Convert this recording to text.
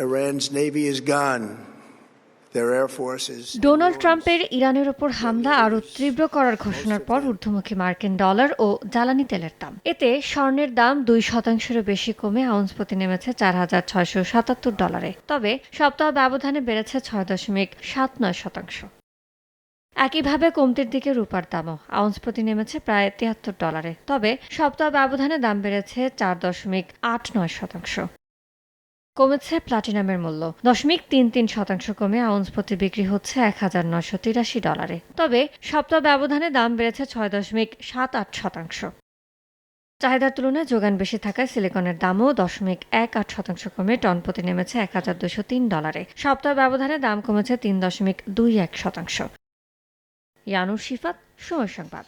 Iran's navy is gone. Donald ট্রাম্পের ইরানের ওপর হামলা আরও তীব্র করার ঘোষণার পর ঊর্ধ্বমুখী মার্কিন ডলার ও জ্বালানি তেলের দাম। এতে স্বর্ণের দাম 2%-এরও বেশি কমে আউন্স প্রতি নেমেছে $4,677। তবে সপ্তাহ ব্যবধানে বেড়েছে 6.79%। একইভাবে কমতির দিকে রূপার দামও আউন্স প্রতি নেমেছে প্রায় $73। তবে সপ্তাহ ব্যবধানে দাম বেড়েছে 4.89%। কমেছে প্লাটিনামের মূল্য $0.33 কমে আউন্স প্রতি বিক্রি হচ্ছে $1,983। তবে সপ্তাহ ব্যবধানে দাম বেড়েছে 6.78%। চাহিদার তুলনায় যোগান বেশি থাকায় সিলিকনের দামও 0.18% কমে টন প্রতি নেমেছে $1,203। সপ্তাহ ব্যবধানে দাম কমেছে 3.21%। ইয়ানুর শিফাত, সময় সংবাদ।